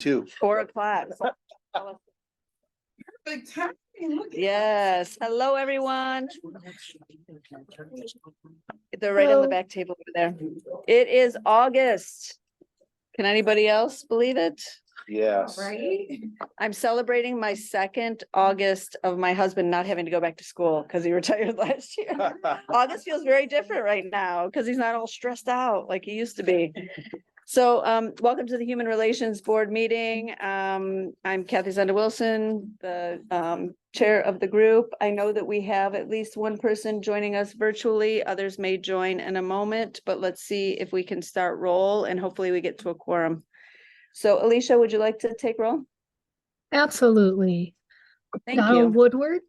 too. 4 o'clock. Big time. Look at Yes. Hello, everyone. They're right on the back table over there. It is August. Can anybody else believe it? Yes. right. I'm celebrating my 2nd August of my husband not having to go back to school because he retired last year. August feels very different right now because he's not all stressed out like he used to be. So welcome to the Human Relations Board meeting. I'm Kathy Zenda Wilson, the chair of the group. I know that we have at least one person joining us virtually. Others may join in a moment, but let's see if we can start roll and hopefully we get to a quorum. So Alicia, would you like to take roll? Absolutely. Thank Donald you. Woodward,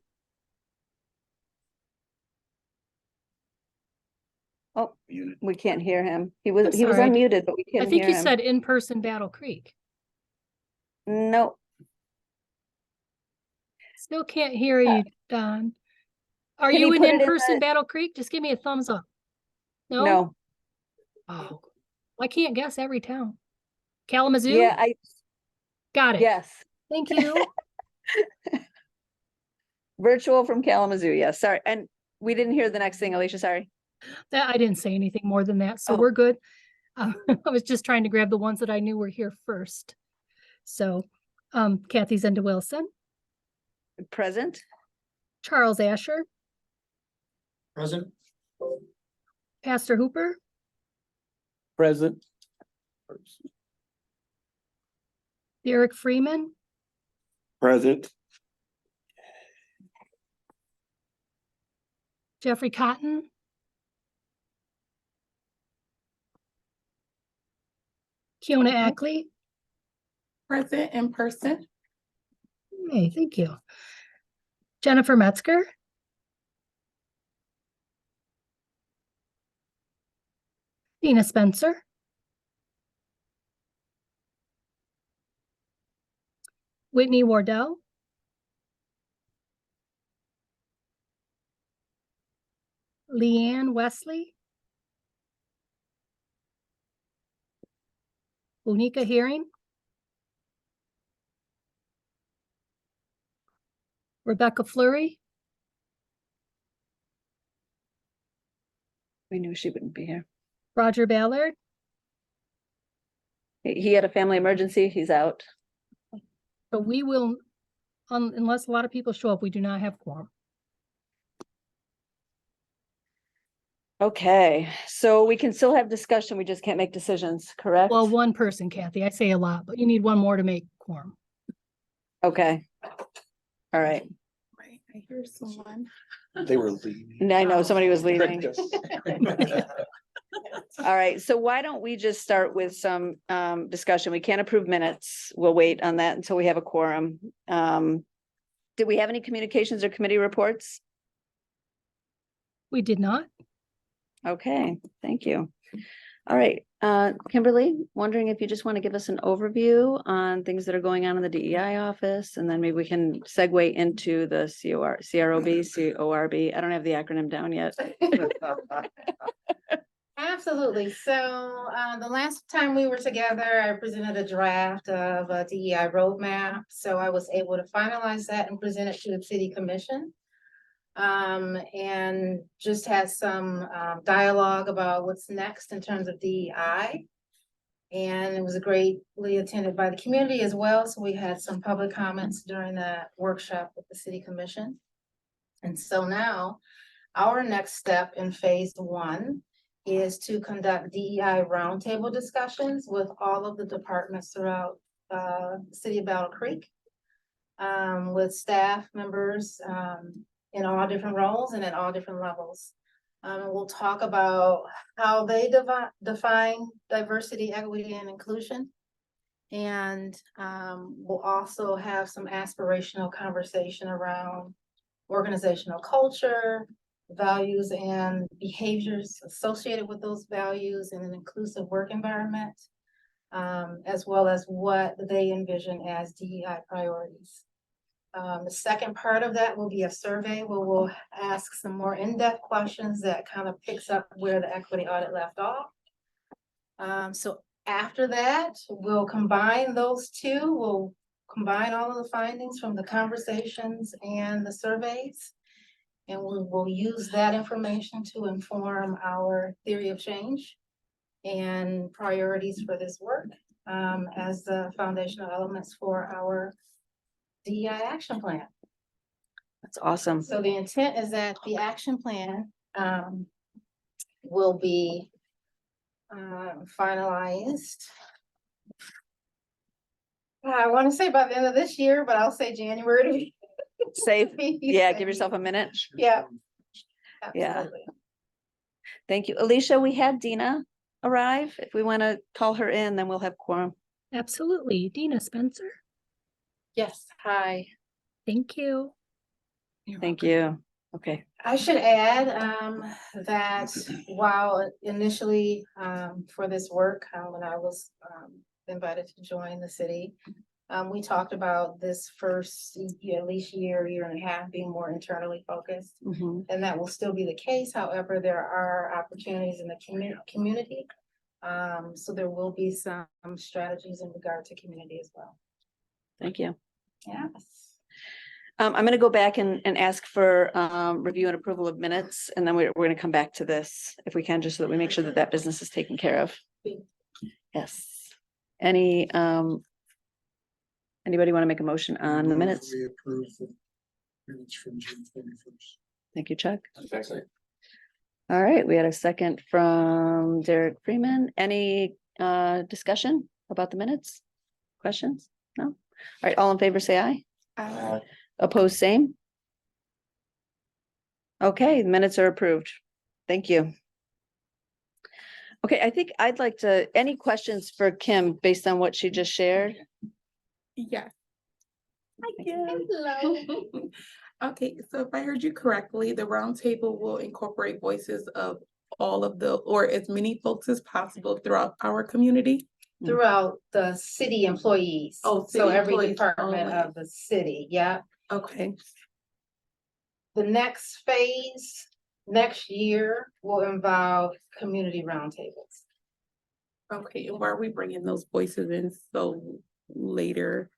Oh, Muted. we can't hear him. He I'm was sorry. unmuted, but we I couldn't think hear you him. said in-person Battle Creek. No, Still can't hear you, Don. Are Can you you in put it in in-person the- Battle Creek? Just give me a thumbs up. No? no. Oh, I can't guess every town. Kalamazoo? Yeah, Got it. yes. Thank you. Virtual from Kalamazoo. Yes, sorry. And we didn't hear the next thing, Alicia, sorry. That I didn't say anything more than that, so Oh. we're good. I was just trying to grab the ones that I knew were here first. So, Kathy Zenda Wilson, Present. Charles Asher, Present. Pastor Hooper, Present. Derek Freeman, Present. Jeffrey Cotton, Kiona Ackley. Present in person. Hey, thank you. Jennifer Metzger. Dina Spencer. Whitney Wardell. Leanne Wesley. Unika Hearing. Rebecca Fleury. We knew she wouldn't be here. Roger Ballard. He had a family emergency. He's out. So we will, unless a lot of people show up, we do not have quorum. Okay, so we can still have discussion. We just can't make decisions, correct? Well, one person, Kathy, I say a lot, but you need one more to make quorum. Okay. All right. Right, I hear someone. They were leaving. And I know somebody was leaving. All right, so why don't we just start with some discussion? We can't approve minutes. We'll wait on that until we have a quorum. Did we have any communications or committee reports? We did not. Okay, thank you. All right, Kimberly, wondering if you just want to give us an overview on things that are going on in the DEI office, and then maybe we can segue into the CROB. I don't have the acronym down yet. Absolutely. So the last time we were together, I presented a draft of a DEI roadmap. So I was able to finalize that and present it to the city commission. And just had some dialogue about what's next in terms of DEI. And it was greatly attended by the community as well. So we had some public comments during that workshop with the city commission. And so now our next step in phase 1 is to conduct DEI roundtable discussions with all of the departments throughout the city of Battle Creek, with staff members in all different roles and at all different levels. We'll talk about how they define diversity, equity, and inclusion. And we'll also have some aspirational conversation around organizational culture, values and behaviors associated with those values in an inclusive work environment, as well as what they envision as DEI priorities. The second part of that will be a survey where we'll ask some more in-depth questions that kind of picks up where the equity audit left off. So after that, we'll combine those two. We'll combine all of the findings from the conversations and the surveys. And we will use that information to inform our theory of change and priorities for this work as the foundational elements for our DEI action plan. That's awesome. So the intent is that the action plan will be finalized. I want to say by the end of this year, but I'll say January. Safe. Yeah, give yourself a minute. Yeah. Yeah. Absolutely. Thank you. Alicia, we had Dina arrive. If we want to call her in, then we'll have quorum. Absolutely. Dina Spencer. Yes, hi. Thank you. Thank you. Okay. I should add that while initially for this work, when I was invited to join the city, we talked about this first at least year and a half being more internally focused. Mhm. And that will still be the case. However, there are opportunities in the community. So there will be some strategies in regard to community as well. Thank you. Yes. I'm going to go back and ask for review and approval of minutes, and then we're going to come back to this if we can, just so that we make sure that that business is taken care of. Yes. Any anybody want to make a motion on the minutes? We approve the minutes from June 21st. Thank you, Chuck. All right, we had a second from Derek Freeman. Any discussion about the minutes? Questions? No? All right, all in favor, say aye. Opposed, same? Okay, the minutes are approved. Thank you. Okay, I think I'd like to, any questions for Kim based on what she just shared? Yes. Hello. Okay, so if I heard you correctly, the roundtable will incorporate voices of all of the, or as many folks as possible throughout our community. Throughout the city employees. Oh, So city every employees department only. of the city, yeah. Okay, The next phase, next year, will involve community roundtables. okay, and why are we bringing those voices in so later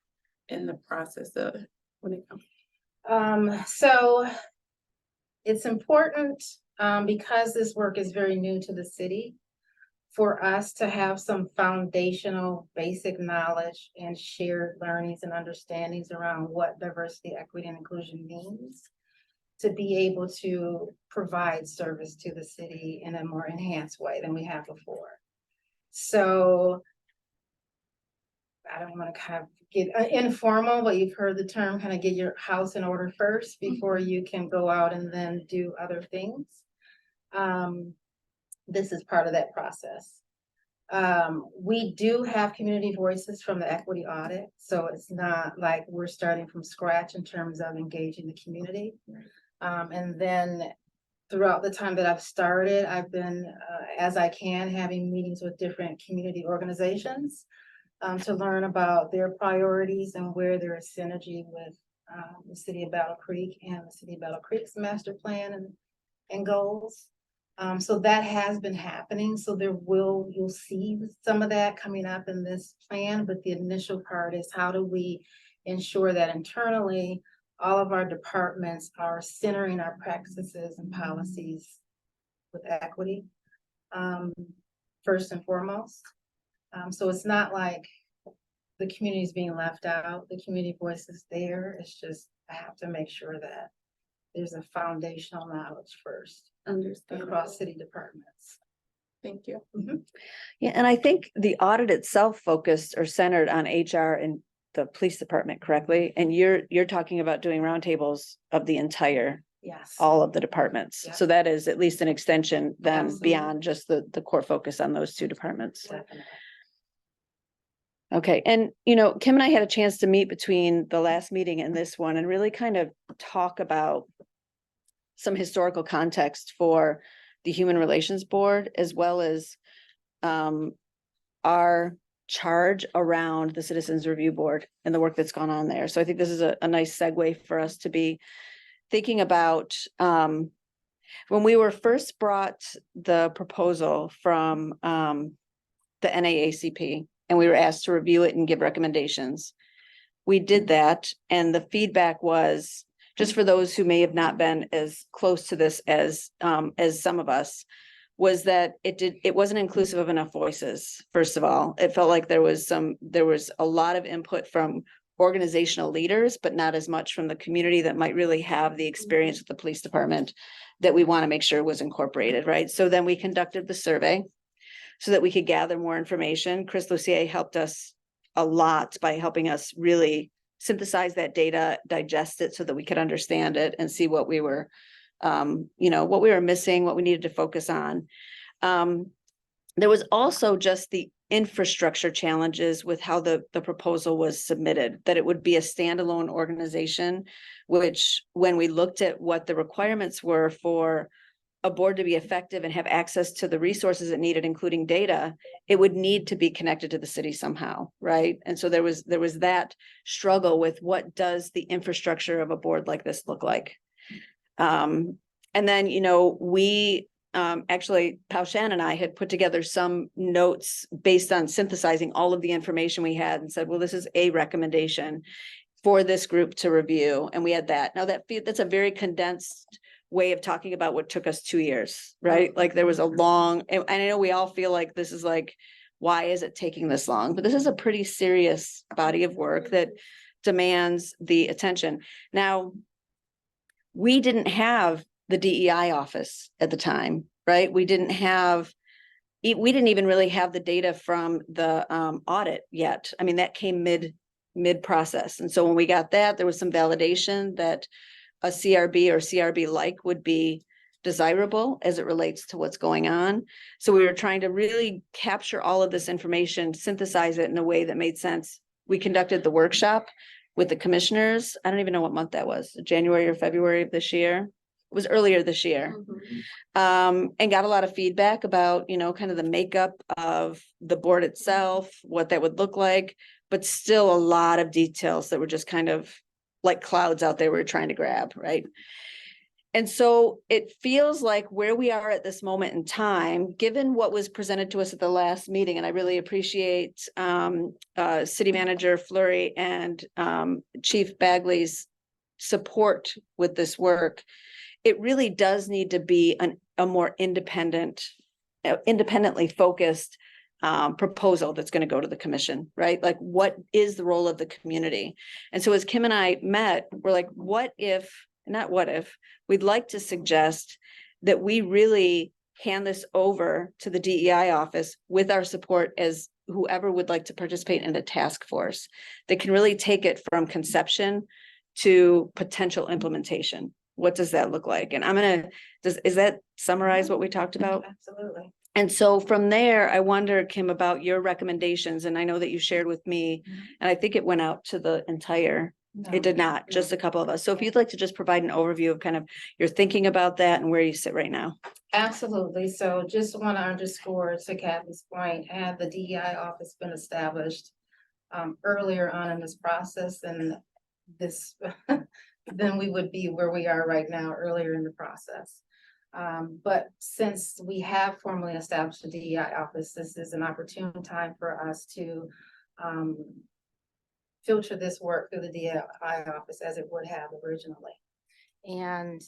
in the process of when it comes? So it's important, because this work is very new to the city, for us to have some foundational basic knowledge and shared learnings and understandings around what diversity, equity, and inclusion means, to be able to provide service to the city in a more enhanced way than we have before. So I don't want to kind of get informal, but you've heard the term, kind of get your house in order first before you can go out and then do other things. This is part of that process. We do have community voices from the equity audit, so it's not like we're starting from scratch in terms of engaging the community. And then throughout the time that I've started, I've been, as I can, having meetings with different community organizations to learn about their priorities and where there is synergy with the city of Battle Creek and the city of Battle Creek's master plan and goals. So that has been happening. So you'll see some of that coming up in this plan, but the initial part is how do we ensure that internally all of our departments are centering our practices and policies with equity, first and foremost. So it's not like the community is being left out. The community voice is there. It's just, I have to make sure that there's a foundational knowledge first across city departments. Thank you. Yeah, and I think the audit itself focused or centered on HR and the police department, correctly? And you're talking about doing roundtables of the entire, Yes. all of the departments. Yeah. So that is at least an extension then Absolutely. beyond just the core focus on those two departments. Definitely. Okay, and Kim and I had a chance to meet between the last meeting and this one and really kind of talk about some historical context for the Human Relations Board, as well as our charge around the Citizens Review Board and the work that's gone on there. So I think this is a nice segue for us to be thinking about when we were first brought the proposal from the NAACP, and we were asked to review it and give recommendations. We did that, and the feedback was, just for those who may have not been as close to this as some of us, was that it wasn't inclusive of enough voices. First of all, it felt like there was a lot of input from organizational leaders, but not as much from the community that might really have the experience with the police department that we want to make sure was incorporated, right? So then we conducted the survey so that we could gather more information. Chris Lucier helped us a lot by helping us really synthesize that data, digest it so that we could understand it and see what we were, what we were missing, what we needed to focus on. There was also just the infrastructure challenges with how the proposal was submitted, that it would be a standalone organization, which when we looked at what the requirements were for a board to be effective and have access to the resources it needed, including data, it would need to be connected to the city somehow, right? And so there was that struggle with what does the infrastructure of a board like this look like? And then, we actually, Paushan and I had put together some notes based on synthesizing all of the information we had and said, well, this is a recommendation for this group to review. And we had that. Now that's a very condensed way of talking about what took us 2 years, right? Like there was a long, and I know we all feel like this is like, why is it taking this long? But this is a pretty serious body of work that demands the attention. Now, we didn't have the DEI office at the time, right? We didn't even really have the data from the audit yet. I mean, that came mid process. And so when we got that, there was some validation that a CRB or CRB-like would be desirable as it relates to what's going on. So we were trying to really capture all of this information, synthesize it in a way that made sense. We conducted the workshop with the commissioners. I don't even know what month that was, January or February of this year. It was earlier this year. And got a lot of feedback about, kind of the makeup of the board itself, what that would look like, but still a lot of details that were just kind of like clouds out there we were trying to grab, right? And so it feels like where we are at this moment in time, given what was presented to us at the last meeting, and I really appreciate City Manager Fleury and Chief Bagley's support with this work, it really does need to be a more independently focused proposal that's going to go to the commission, right? Like, what is the role of the community? And so as Kim and I met, we're like, we'd like to suggest that we really hand this over to the DEI office with our support as whoever would like to participate in a task force that can really take it from conception to potential implementation. What does that look like? And is that summarize what we talked about? Absolutely. And so from there, I wonder, Kim, about your recommendations. And I know that you shared with me, and I think it went out to the entire, it did not, just a couple of us. So if you'd like to just provide an overview of kind of your thinking about that and where you sit right now. Absolutely. So just want to underscore to Kathy's point, had the DEI office been established earlier on in this process, and this, then we would be where we are right now, earlier in the process. But since we have formally established the DEI office, this is an opportune time for us to filter this work through the DEI office as it would have originally. And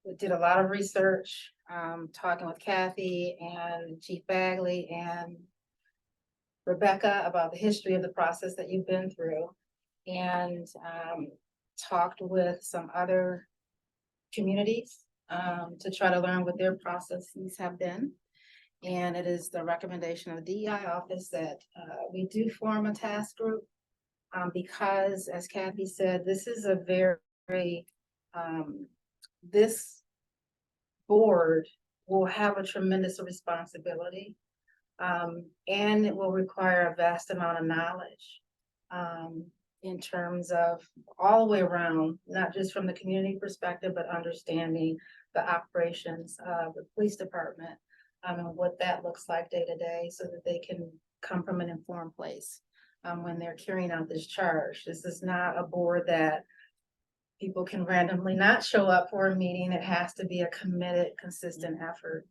we did a lot of research, talking with Kathy and Chief Bagley and Rebecca about the history of the process that you've been through, and talked with some other communities to try to learn what their processes have been. And it is the recommendation of the DEI office that we do form a task group because, as Kathy said, this is a very, this board will have a tremendous responsibility, and it will require a vast amount of knowledge in terms of all the way around, not just from the community perspective, but understanding the operations of the police department and what that looks like day to day, so that they can come from an informed place when they're carrying out this charge. This is not a board that people can randomly not show up for a meeting. It has to be a committed, consistent effort.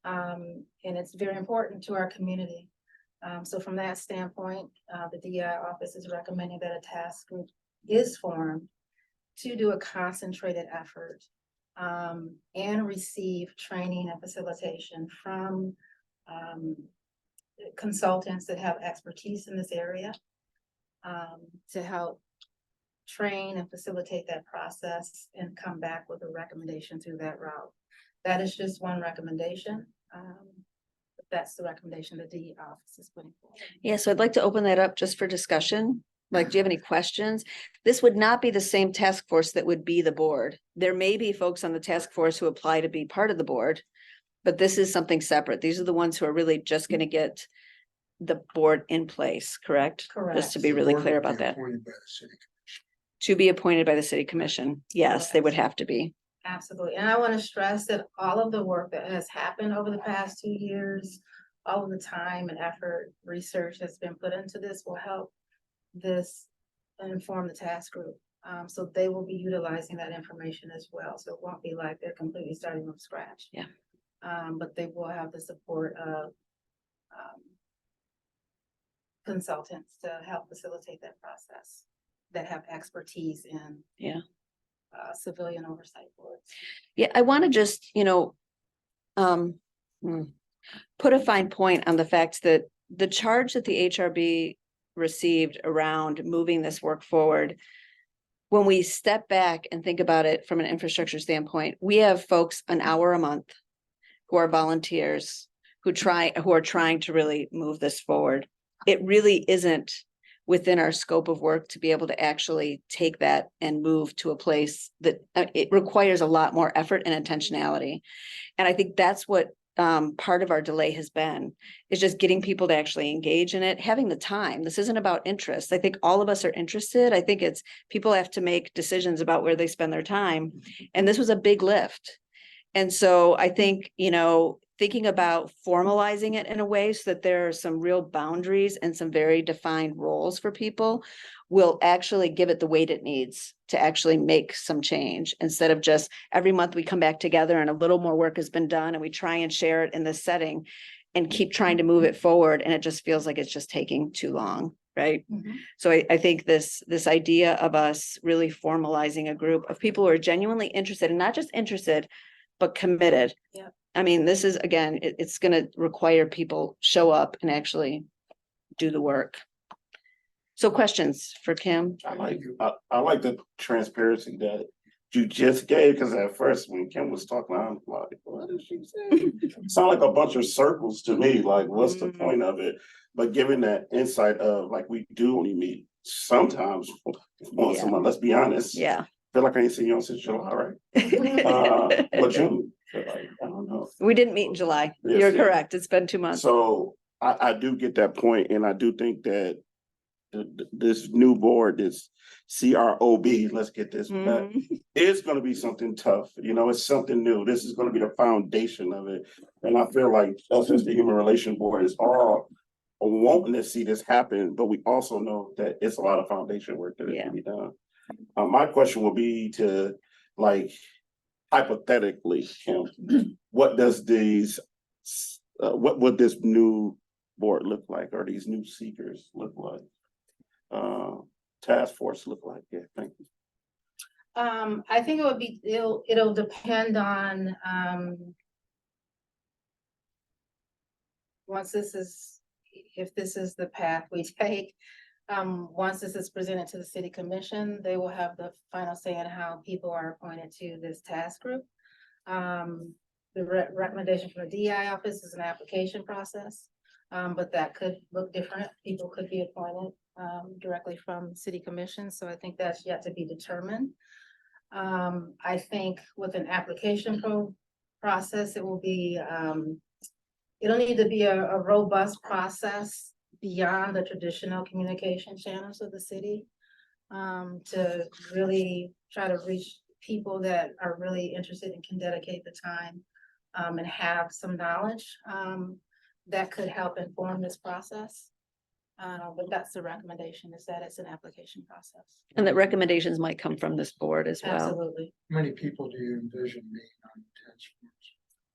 And it's very important to our community. So from that standpoint, the DEI office is recommending that a task group is formed to do a concentrated effort and receive training and facilitation from consultants that have expertise in this area to help train and facilitate that process and come back with a recommendation through that route. That is just one recommendation. But that's the recommendation that the office is putting forward. Yeah, so I'd like to open that up just for discussion. Like, do you have any questions? This would not be the same task force that would be the board. There may be folks on the task force who apply to be part of the board, but this is something separate. These are the ones who are really just going to get the board in place, correct? Just to Correct. be really Board clear would be about that. appointed by the city. To be appointed by the city commission. Yes, they would have to be. Absolutely. And I want to stress that all of the work that has happened over the past 2 years, all of the time and effort, research that's been put into this will help this inform the task group. So they will be utilizing that information as well. So it won't be like they're completely starting from scratch. Yeah. But they will have the support of consultants to help facilitate that process that have expertise in Yeah. Civilian oversight boards. Yeah, I want to just, put a fine point on the fact that the charge that the HRB received around moving this work forward, when we step back and think about it from an infrastructure standpoint, we have folks an hour a month who are volunteers, who are trying to really move this forward. It really isn't within our scope of work to be able to actually take that and move to a place that it requires a lot more effort and intentionality. And I think that's what part of our delay has been, is just getting people to actually engage in it, having the time. This isn't about interest. I think all of us are interested. I think it's people have to make decisions about where they spend their time. And this was a big lift. And so I think, thinking about formalizing it in a way so that there are some real boundaries and some very defined roles for people will actually give it the weight it needs to actually make some change, instead of just every month we come back together and a little more work has been done and we try and share it in this setting and keep trying to move it forward. And it just feels like it's just taking too long. Right. So I think this idea of us really formalizing a group of people who are genuinely interested, and not just interested, but committed. Yeah. I mean, this is, again, it's going to require people show up and actually do the work. So questions for Kim? I like the transparency that you just gave, because at first when Kim was talking, I'm like, what did she say? Sound like a bunch of circles to me, like what's the point of it? But given that insight of like, we do only meet sometimes once a month, let's be honest. Yeah. Feel like I ain't seen you since July, right? But June, feel like, I don't know. We didn't meet in July. Yes, You're yeah. correct. It's been 2 months. So I do get that point, and I do think that this new board, this CROB, let's get this, it's gonna be something tough. It's something new. This is gonna be the foundation of it. And I feel like us as the Human Relations Board is all wanting to see this happen, but we also know that it's a lot of foundation work that can be done. My question will be to, like, hypothetically, Kim, what does what would this new board look like, or these new seekers look like? Task force look like? Yeah, thank you. I think it'll depend on, if this is the path we take, once this is presented to the city commission, they will have the final say on how people are appointed to this task group. The recommendation from the DEI office is an application process, but that could look different. People could be appointed directly from city commission. So I think that's yet to be determined. I think with an application process, it will be, it'll need to be a robust process beyond the traditional communication channels of the city, to really try to reach people that are really interested and can dedicate the time and have some knowledge that could help inform this process. But that's the recommendation, is that it's an application process. And that recommendations might come from this board as well. Absolutely. How many people do you envision being on the task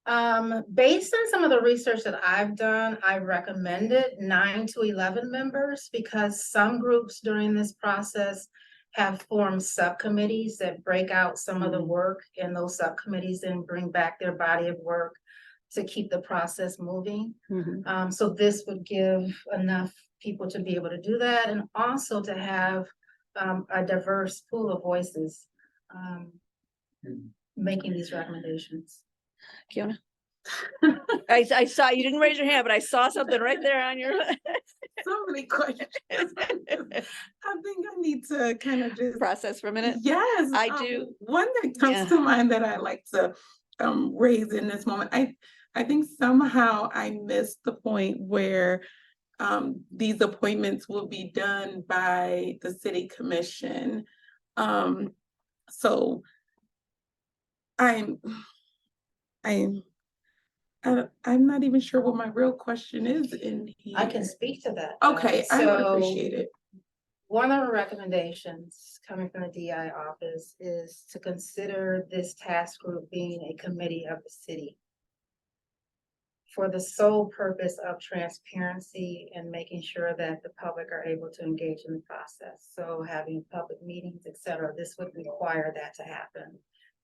Based on some of the research that I've done, I recommended 9 to 11 members because some groups during this process have formed subcommittees that break out some of the work, and those subcommittees then bring back their body of work to keep the process moving. So this would give enough people to be able to do that, and also to have a diverse pool of voices making these recommendations. Kiona? I saw, you didn't raise your hand, but I saw something right there on your. So many questions. I think I need to kind of just. Process for a minute. Yes. I do. One that comes Yeah. to mind that I like to raise in this moment, I think somehow I missed the point where these appointments will be done by the city commission. So I'm not even sure what my real question is in here. I can speak to that. Okay, I would So, appreciate it. one of the recommendations coming from the DI office is to consider this task group being a committee of the city for the sole purpose of transparency and making sure that the public are able to engage in the process. So having public meetings, et cetera, this would require that to happen,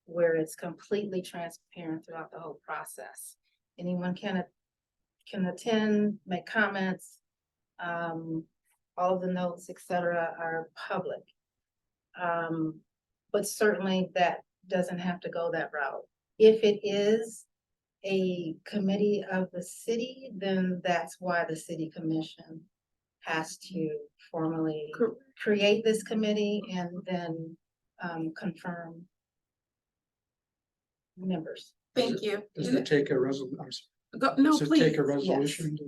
where it's completely transparent throughout the whole process. Anyone can attend, make comments, all of the notes, et cetera, are public. But certainly that doesn't have to go that route. If it is a committee of the city, then that's why the city commission has to formally create this committee and then confirm members. Thank you. Does it take a resolution? No, Does it please. take a resolution?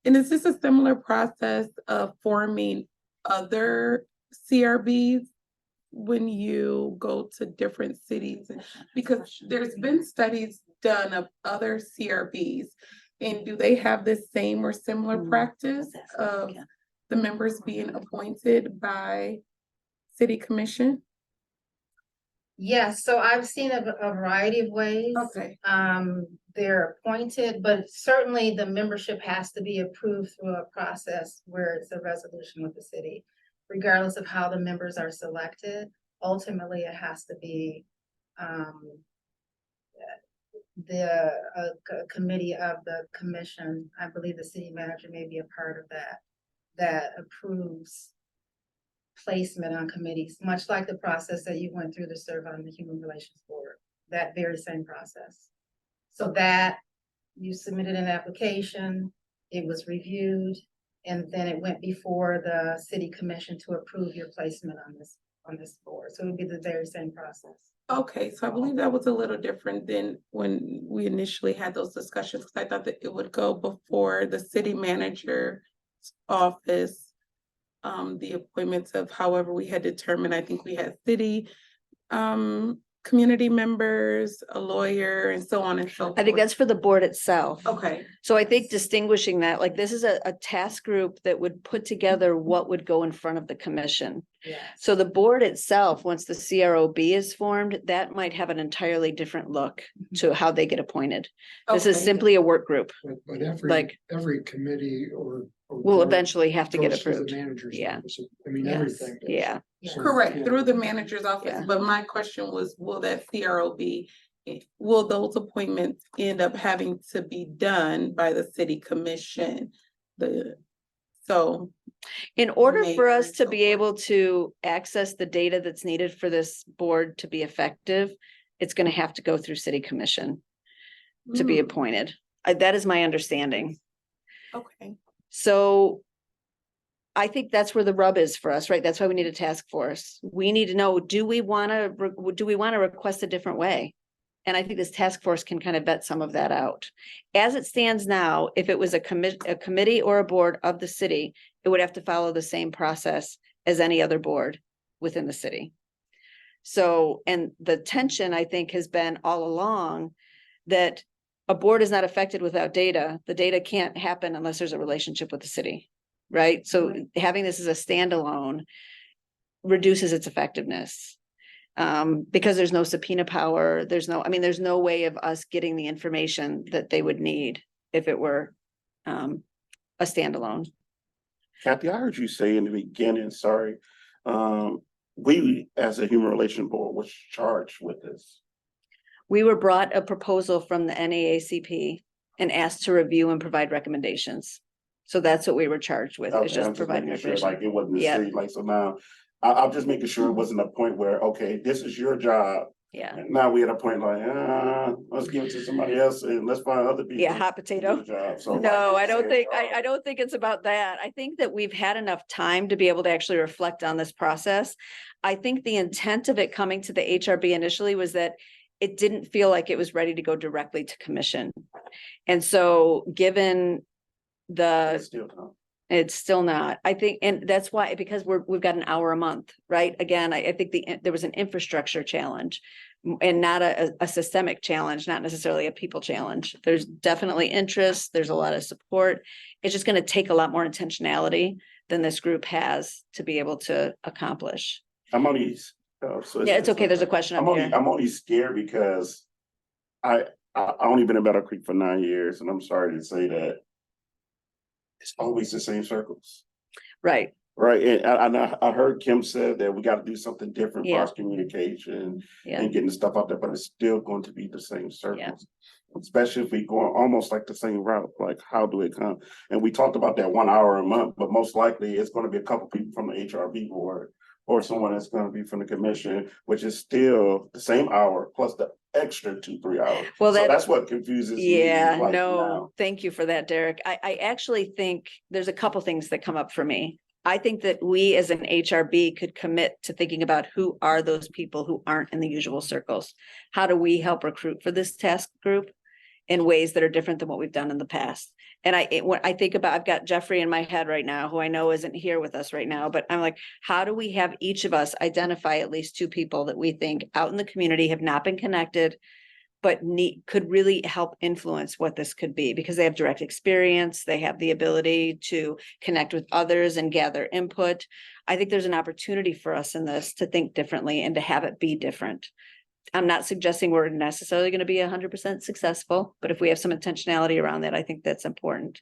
And is this a similar process of forming other CRBs when you go to different cities? Because there's been studies done of other CRBs, and do they have the same or similar practice of the members being appointed by city commission? Yes, so I've seen a variety of ways. Okay. They're appointed, but certainly the membership has to be approved through a process where it's a resolution with the city. Regardless of how the members are selected, ultimately it has to be the committee of the commission. I believe the city manager may be a part of that approves placement on committees, much like the process that you went through to serve on the Human Relations Board, that very same process. So that you submitted an application, it was reviewed, and then it went before the city commission to approve your placement on this board. So it would be the very same process. Okay, so I believe that was a little different than when we initially had those discussions, because I thought that it would go before the city manager's office. The appointments of however we had determined, I think we had city, community members, a lawyer, and so on and so forth. I think that's for the board itself. Okay, So I think distinguishing that, like, this is a task group that would put together what would go in front of the commission. Yeah. So the board itself, once the CROB is formed, that might have an entirely different look to how they get appointed. This is okay. simply a work group, But every, Like- every committee or will board eventually have to get goes through the approved. manager's Yeah. office. I mean, Yes. everything. does. Yeah, Yeah. So, Correct, yeah. through the manager's office, Yeah. but my question was, will that CROB, will those appointments end up having to be done by the city commission? So, in order for Mayor us and to so be forth. able to access the data that's needed for this board to be effective, it's gonna have to go through city commission to be mm, appointed. That is my understanding. okay, So I think that's where the rub is for us, right? That's why we need a task force. We need to know, do we want to request a different way? And I think this task force can kind of vet some of that out. As it stands now, if it was a committee or a board of the city, it would have to follow the same process as any other board within the city. So, and the tension, I think, has been all along that a board is not affected without data. The data can't happen unless there's a relationship with the city, right? So having this as a standalone reduces its effectiveness. Because there's no subpoena power, there's no way of us getting the information that they would need if it were a standalone. Kathy, I heard you say in the beginning, sorry, we, as a human relation board, was charged with this. We were brought a proposal from the NAACP and asked to review and provide recommendations. So that's what we were charged with, Okay, is I'm just providing making sure, information. like, it wasn't the Yeah. city, like, so now, I'm just making sure it wasn't a point where, okay, this is your job. Yeah, And now we at a point like, let's give it to somebody else and let's find other people. yeah, hot to do potato. the job. So, No, like, I don't say, think, I don't think it's about that. I think that we've had enough time to be able to actually reflect on this process. I think the intent of it coming to the HRB initially was that it didn't feel like it was ready to go directly to commission. And so, given the it's still time. it's still not, I think, and that's why, because we've got an hour a month, right? Again, I think there was an infrastructure challenge and not a systemic challenge, not necessarily a people challenge. There's definitely interest, there's a lot of support. It's just gonna take a lot more intentionality than this group has to be able to accomplish. I'm only, Yeah, it's okay, there's a question up here. I'm only scared because I only been in Battle Creek for 9 years, and I'm sorry to say that it's always the same circles, Right, right? And I heard Kim said that we got to do something different for Yeah. our communication yeah, and getting stuff out there, but it's still going to be the same circles. Especially if we go almost like the same route, like how do it come? And we talked about that 1 hour a month, but most likely it's going to be a couple people from the HRB board or someone that's going to be from the commission, which is still the same hour plus the extra 2-3 hours. Well, So that's what confuses me. yeah, like, no, now. thank you for that, Derek. I actually think there's a couple things that come up for me. I think that we as an HRB could commit to thinking about who are those people who aren't in the usual circles. How do we help recruit for this task group in ways that are different than what we've done in the past? And when I think about, I've got Jeffrey in my head right now, who I know isn't here with us right now, but I'm like, how do we have each of us identify at least 2 people that we think out in the community have not been connected, but could really help influence what this could be, because they have direct experience, they have the ability to connect with others and gather input. I think there's an opportunity for us in this to think differently and to have it be different. I'm not suggesting we're necessarily going to be 100% successful, but if we have some intentionality around that, I think that's important.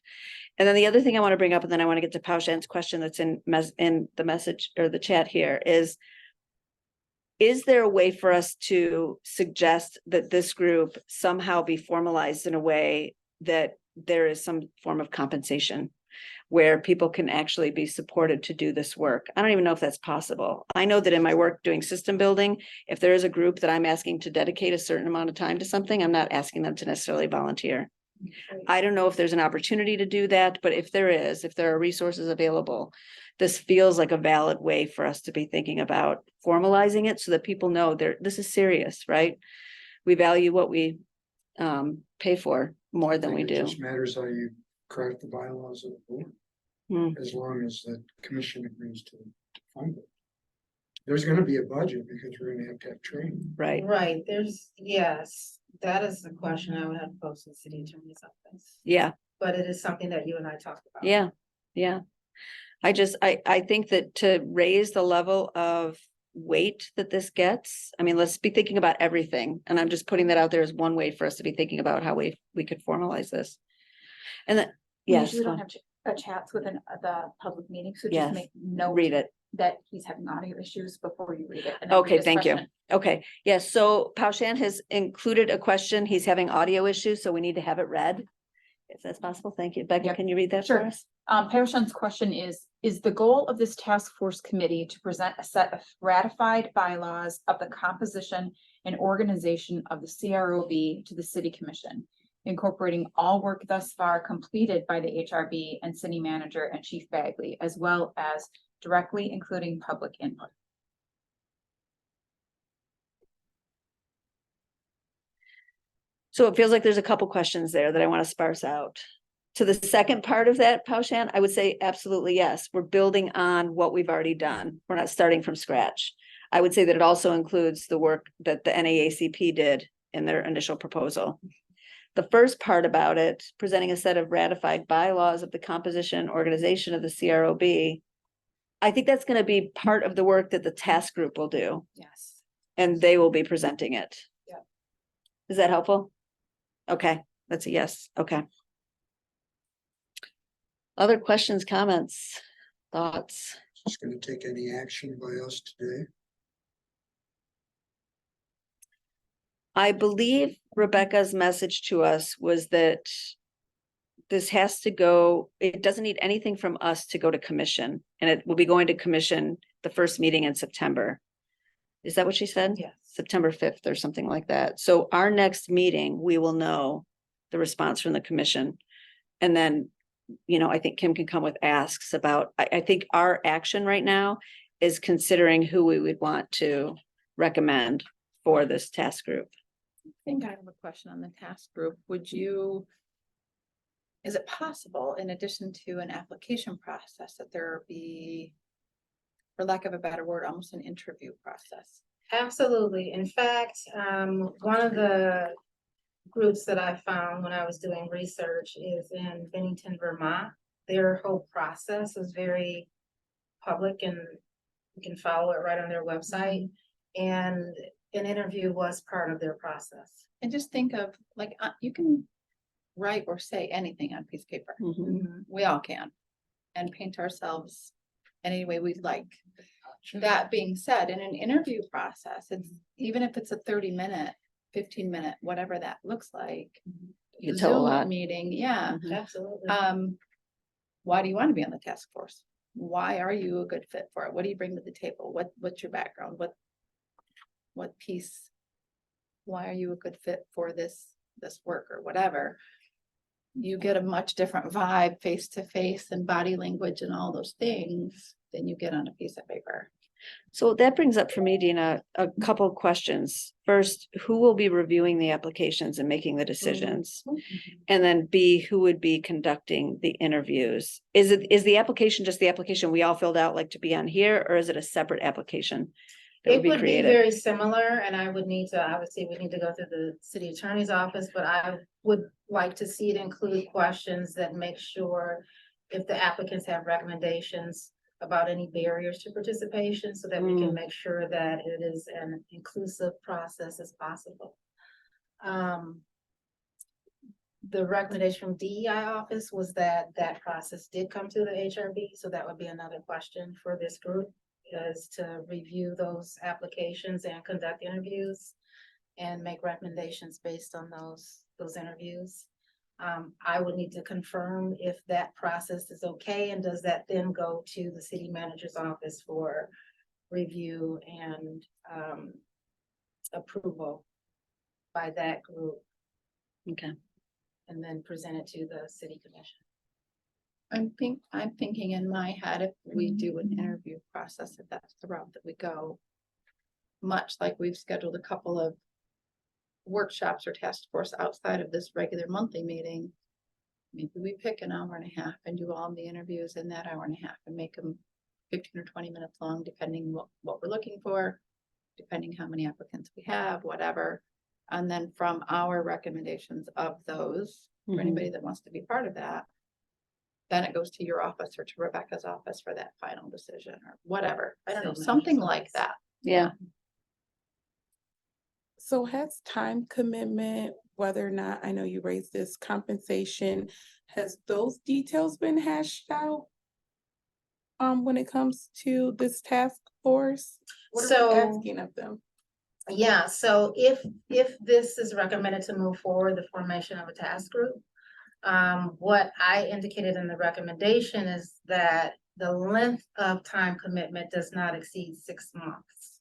And then the other thing I want to bring up, and then I want to get to Paushan's question that's in the message or the chat here, is there a way for us to suggest that this group somehow be formalized in a way that there is some form of compensation where people can actually be supported to do this work? I don't even know if that's possible. I know that in my work doing system building, if there is a group that I'm asking to dedicate a certain amount of time to something, I'm not asking them to necessarily volunteer. I don't know if there's an opportunity to do that, but if there are resources available, this feels like a valid way for us to be thinking about formalizing it so that people know this is serious, right? We value what we pay for more than we It do. just matters how you craft the bylaws of the board, Hmm. as long as the commission agrees to fund it. There's gonna be a budget because we're gonna have to have training. Right, Right, yes, that is the question I would have to pose to the city attorney's office. yeah. But it is something that you and I talked about. Yeah, yeah. I think that to raise the level of weight that this gets, I mean, let's be thinking about everything. And I'm just putting that out there as one way for us to be thinking about how we could formalize this. And then, We yes, usually go don't on. have chats within the public meeting, so Yes. just make note Read it. that he's having audio issues before you read it. and then Okay, read thank you. discussion. Okay, yes, so Paushan has included a question. He's having audio issues, so we need to have it read. If that's possible, thank you. Becca, Yep. can you read that for Sure. us? Parashan's question is the goal of this task force committee to present a set of ratified bylaws of the composition and organization of the CROB to the city commission, incorporating all work thus far completed by the HRB and city manager and Chief Bagley, as well as directly including public input? So it feels like there's a couple questions there that I want to sparse out. To the second part of that, Paushan, I would say absolutely yes. We're building on what we've already done. We're not starting from scratch. I would say that it also includes the work that the NAACP did in their initial proposal. The first part about it, presenting a set of ratified bylaws of the composition and organization of the CROB, I think that's going to be part of the work that the task group will do. Yes. and they will be presenting it. Yeah. Is that helpful? Okay, that's a yes, okay. Other questions, comments, thoughts? Just gonna take any action by us today. I believe Rebecca's message to us was that this has to go, it doesn't need anything from us to go to commission, and it will be going to commission the first meeting in September. Is that what she said? Yes. September 5th or something like that. So our next meeting, we will know the response from the commission. And then, you know, I think Kim can come with asks about, I think our action right now is considering who we would want to recommend for this task group. I think I have a question on the task group. Is it possible, in addition to an application process, that there be, for lack of a better word, almost an interview process? Absolutely. In fact, one of the groups that I found when I was doing research is in Bennington, Vermont. Their whole process is very public and you can follow it right on their website. And an interview was part of their process. And just think of, like, you can write or say anything on a piece of paper. Mhm. We all can. And paint ourselves any way we'd like. That being said, in an interview process, it's, even if it's a 30-minute, 15-minute, whatever that looks like. You can tell a Zoom lot. meeting, yeah. Mhm. Absolutely. Why do you want to be on the task force? Why are you a good fit for it? What do you bring to the table? What's your background? What piece? Why are you a good fit for this work or whatever? You get a much different vibe face to face and body language and all those things than you get on a piece of paper. So that brings up for me, Dina, a couple of questions. First, who will be reviewing the applications and making the decisions? And then B, who would be conducting the interviews? Is the application just the application we all filled out like to be on here, or is it a separate application that It would be would be created? very similar, and I would need to, obviously, we need to go through the city attorney's office, but I would like to see it include questions that make sure if the applicants have recommendations about any barriers to participation, so that we can make sure that it is an inclusive process as possible. The recommendation from DEI office was that process did come to the HRB, so that would be another question for this group, is to review those applications and conduct interviews and make recommendations based on those interviews. I would need to confirm if that process is okay, and does that then go to the city manager's office for review and approval by that group, Okay. and then present it to the city commission. I'm thinking in my head, if we do an interview process, if that's the route that we go, much like we've scheduled a couple of workshops or task force outside of this regular monthly meeting, maybe we pick an hour and a half and do all the interviews in that hour and a half and make them 15 or 20 minutes long, depending what we're looking for, depending how many applicants we have, whatever. And then from our recommendations of those, for Mhm. anybody that wants to be part of that, then it goes to your office or to Rebecca's office for that final decision or whatever. I don't know, City something manager's like office. that. Yeah. So has time commitment, whether or not, I know you raised this, compensation, has those details been hashed out? When it comes to this task force? What are we So- asking of them? Yeah, so if this is recommended to move forward, the formation of a task group, what I indicated in the recommendation is that the length of time commitment does not exceed 6 months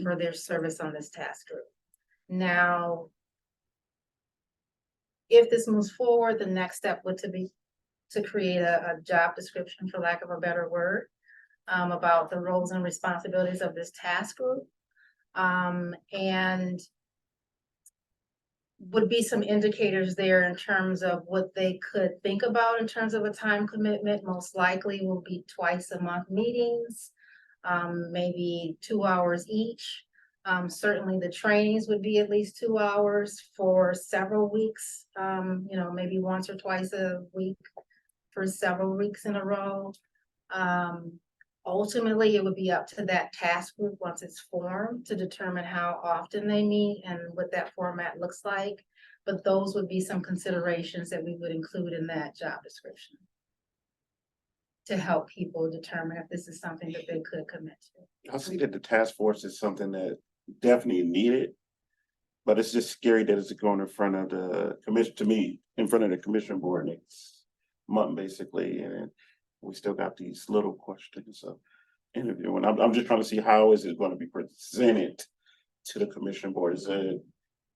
for their service on this task group. Now, if this moves forward, the next step would be to create a job description, for lack of a better word, about the roles and responsibilities of this task group. And would be some indicators there in terms of what they could think about in terms of a time commitment. Most likely will be twice a month meetings, maybe 2 hours each. Certainly the trainings would be at least 2 hours for several weeks, maybe once or twice a week for several weeks in a row. Ultimately, it would be up to that task group once it's formed to determine how often they meet and what that format looks like. But those would be some considerations that we would include in that job description to help people determine if this is something that they could commit to. I see that the task force is something that definitely needed. But it's just scary that it's going in front of the commission, to me, in front of the commission board next month, basically, and we still got these little questions of interviewing. I'm just trying to see how is it going to be presented to the commission board? Is it,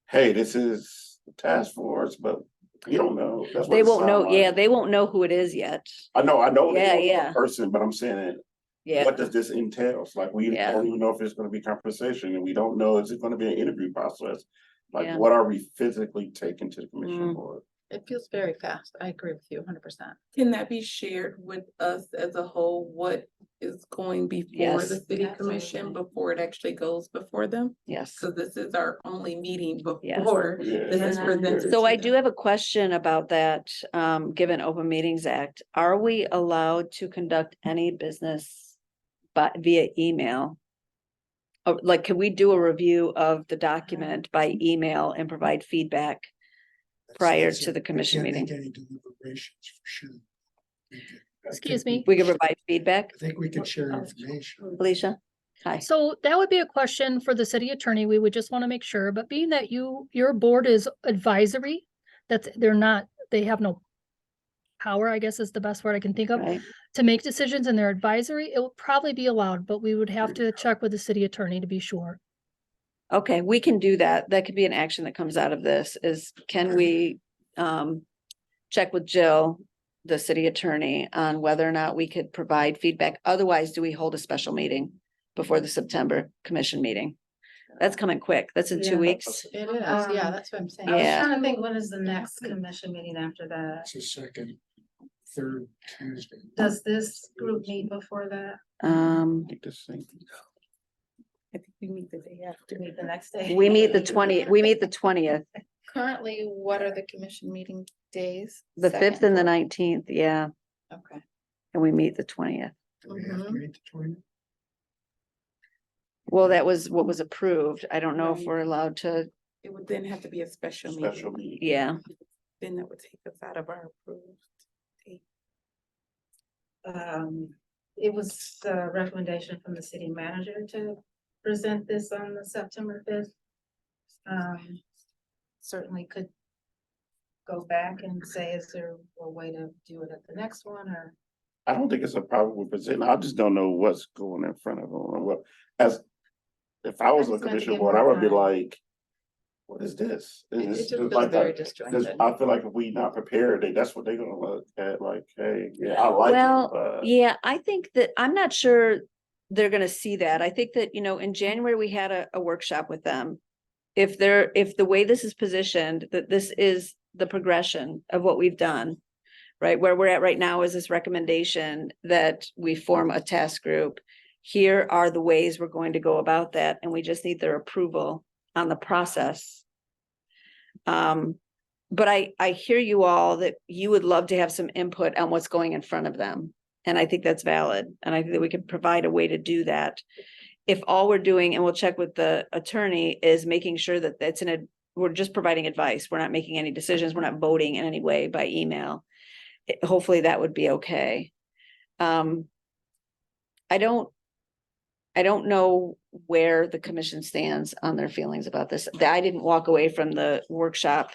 hey, this is the task force, but you don't know. That's what They it won't know, sound yeah, like. they won't know who it is yet. I know Yeah, they don't know yeah. the person, but I'm saying, Yeah, what does this entail? It's like, we Yeah. don't even know if it's gonna be conversation, and we don't know, is it gonna be an interview process? Like, Yeah. what are we physically taking to the commission Mm. board? It feels very fast. I agree with you 100%. Can that be shared with us as a whole? What is going before the Yes. city commission before it actually goes before them? yes. So this is our only meeting Yes. before Yeah. this is Yeah. presented. So to I them. do have a question about that, given Open Meetings Act. Are we allowed to conduct any business but via email? Or like, can we do a review of the document by email and provide feedback? Prior to the commission We can't meeting. make any deliberations for sure. We could- I Excuse think me. We can provide feedback? I think we could share information. Alicia? Hi. So that would be a question for the city attorney. We would just want to make sure, but being that your board is advisory, that's, they have no power, I guess is the best word I can think of, Right. to make decisions in their advisory, it would probably be allowed, but we would have to check with the city attorney to be sure. Okay, we can do that. That could be an action that comes out of this is, can we check with Jill, the city attorney, on whether or not we could provide feedback? Otherwise, do we hold a special meeting before the September commission meeting? That's coming quick. That's in 2 Yeah. weeks. It is, yeah, that's what I'm saying. I was Yeah. trying to think, when is the next commission meeting after that? It's the second, third Tuesday. Does this group meet before that? I think the same. I think we meet the day after. To meet the next day? We meet the 20th, Currently, what are the commission meeting days? the 5th and the Second, 19th, yeah, fourth? Okay. and we meet the 20th. Do we have to Mhm. meet the 20th? Well, that was what was approved. I don't know if Right. we're allowed to, It would then have to be a special Special meeting. meeting. yeah. Then that would take us out of our approved. date. It was the recommendation from the city manager to present this on the September 5th. Certainly could go back and say, is there a way to do it at the next one, or? I don't think it's a problem with presenting. I just don't know what's going in front of them. Or what, as if I was I a just meant to commission give board, I more would be time. like, what is this? It Is just this feels like very that? 'Cause disjointed. I feel like if we not prepared, that's what they're gonna look at, like, hey, yeah, I like it, Well, but. yeah, I think that, I'm not sure they're gonna see that. I think that, in January, we had a workshop with them. If the way this is positioned, that this is the progression of what we've done, right? Where we're at right now is this recommendation that we form a task group. Here are the ways we're going to go about that, and we just need their approval on the process. But I hear you all that you would love to have some input on what's going in front of them. And I think that's valid. And I think that we can provide a way to do that. If all we're doing, and we'll check with the attorney, is making sure that we're just providing advice. We're not making any decisions. We're not voting in any way by email. Hopefully that would be okay. I don't know where the commission stands on their feelings about this. I didn't walk away from the workshop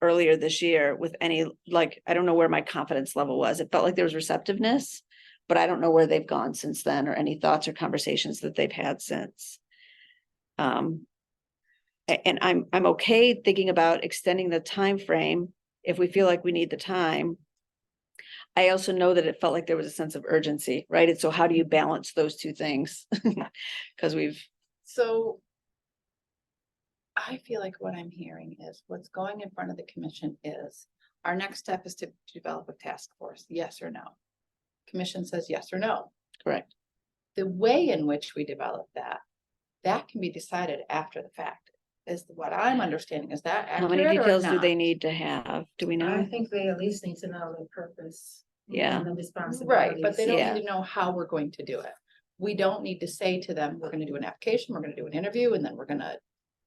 earlier this year with any, I don't know where my confidence level was. It felt like there was receptiveness, but I don't know where they've gone since then, or any thoughts or conversations that they've had since. And I'm okay thinking about extending the time frame if we feel like we need the time. I also know that it felt like there was a sense of urgency, right? And so how do you balance those two things? Because So I feel like what I'm hearing is what's going in front of the commission is our next step is to develop a task force, yes or no. Commission says yes or no. correct. The way in which we develop that can be decided after the fact, is what I'm understanding. Is that How many accurate or details do they not? need to have? Do we I know? think they at least need to know the purpose. Yeah. and the Right, responsibilities. but they don't Yeah. need to know how we're going to do it. We don't need to say to them, we're gonna do an application, we're gonna do an interview, and then we're gonna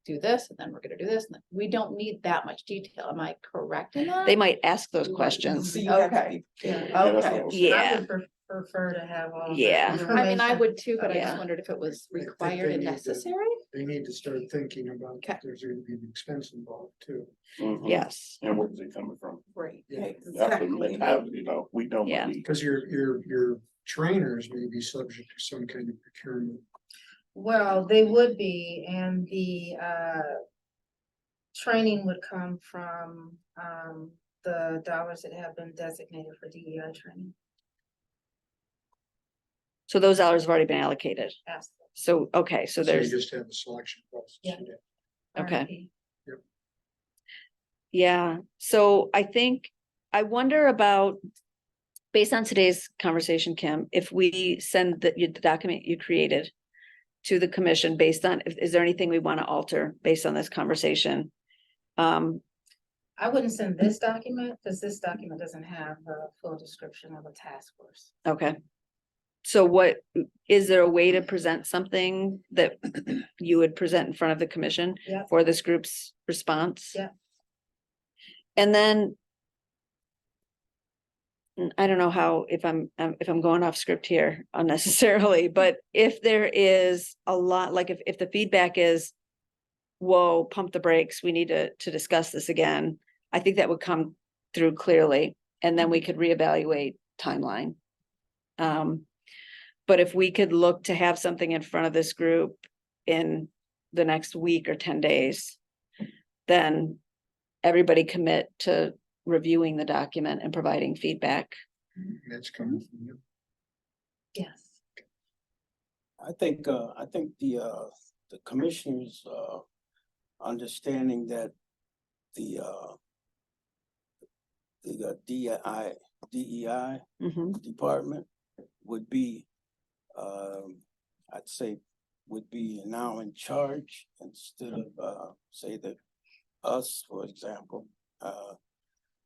do this, and then we're gonna do this. And then- We don't need that much detail. Am I correct in that? They might ask those questions. So you have to Okay. be- Yeah. Yeah, that's Okay. what I was saying. Yeah. I would prefer to have all. the Yeah. I mean, I information. would too, but I Yeah. just wondered if it was I think required they and need to- necessary. They need to start thinking about Okay. that there's gonna be an expense involved too. Mhm. Yes. And where's it coming from? Right. Yeah. That's what Exactly. they have, you know, we don't Yeah. believe. Cause your trainers may be subject to some kind of procurement. Well, they would be, and the training would come from the dollars that have been designated for DEI training. So those hours have already been allocated. Absolutely. So, okay, so So you there's, just have a selection process. Yeah. Okay. RFP. yeah, so I think, I wonder about, based on today's conversation, Kim, if we send the document you created to the commission based on, is there anything we want to alter based on this conversation? I wouldn't send this document, because this document doesn't have the full description of a task force. Okay. So what, is there a way to present something that you would present in front of the commission Yeah. for this group's response? Yeah. And then I don't know how, if I'm going off script here unnecessarily, but if there is a lot, like if the feedback is, whoa, pump the brakes, we need to discuss this again, I think that would come through clearly, and then we could reevaluate timeline. But if we could look to have something in front of this group in the next week or 10 days, then everybody commit to reviewing the document and providing feedback. That's coming from you. Yes. I think the commissioners, understanding that the DEI Mhm. department would be, I'd say, would be now in charge instead of, say that us, for example,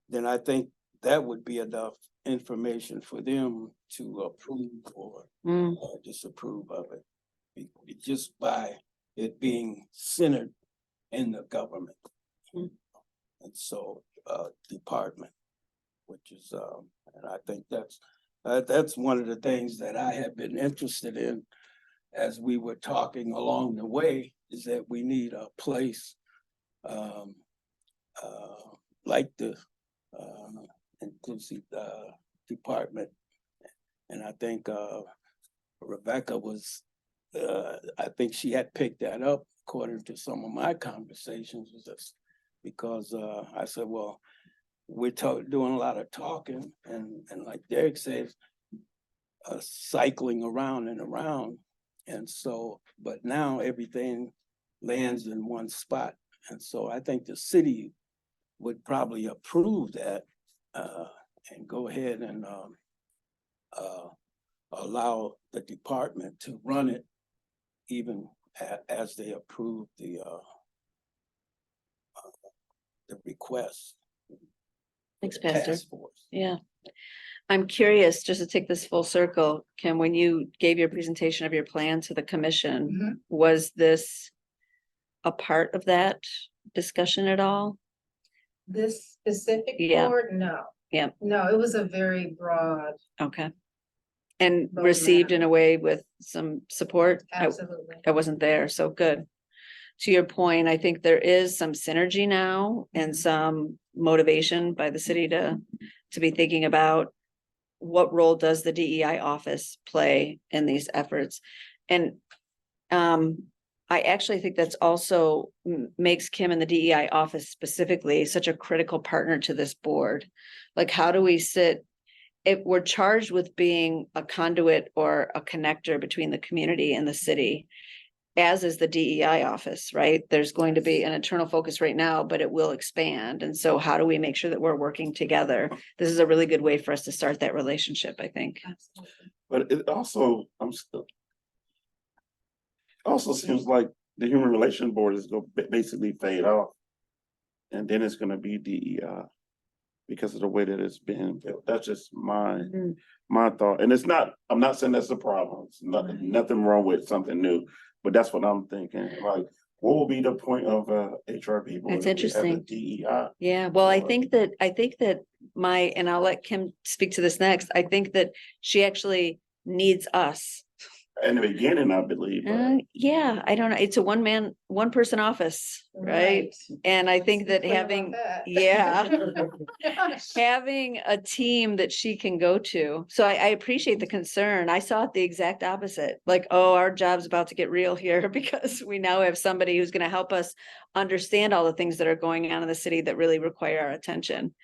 then I think that would be enough information for them to approve or Mm, disapprove of it. Just by it being centered in the government. Mm. And so, department, which is, and I think that's one of the things that I have been interested in as we were talking along the way, is that we need a place like the inclusive department. And I think Rebecca was, I think she had picked that up according to some of my conversations with us. Because I said, well, we're doing a lot of talking and like Derek says, cycling around and around. And so, but now everything lands in one spot. And so I think the city would probably approve that and go ahead and allow the department to run it even as they approve the request. Thanks, for the Pastor. task force. Yeah. I'm curious, just to take this full circle, Kim, when you gave your presentation of your plan to the commission, Mhm. was this a part of that discussion at all? This specific Yeah. board, no. Yeah. No, it was a very broad, Okay. And Roadmap. received in a way with some support? absolutely. I wasn't there, so good. To your point, I think there is some synergy now and some motivation by the city to be thinking about what role does the DEI office play in these efforts? And I actually think that's also makes Kim and the DEI office specifically such a critical partner to this board. Like, how do we sit, if we're charged with being a conduit or a connector between the community and the city, as is the DEI office, right? There's going to be an internal focus right now, but it will expand. And so how do we make sure that we're working together? This is a really good way for us to start that relationship, I think. Absolutely. But it also, also seems like the Human Relations Board is going to basically fade off. And then it's gonna be DEI. because of the way that it's been. That's just Mm. my thought. And it's not, I'm not saying that's the problem. It's nothing wrong with something new, but that's what I'm thinking. Like, what will be the point of HRB? board That's if we have a interesting. DEI. Yeah, well, I Or- think that and I'll let Kim speak to this next. I think that she actually needs us. In the beginning, I believe. Yeah, I don't know. It's a one person office, right? And I think that having, yeah, having a team that she can go to. So I appreciate the concern. I saw it the exact opposite. Like, oh, our job's about to get real here because we now have somebody who's gonna help us understand all the things that are going on in the city that really require our attention.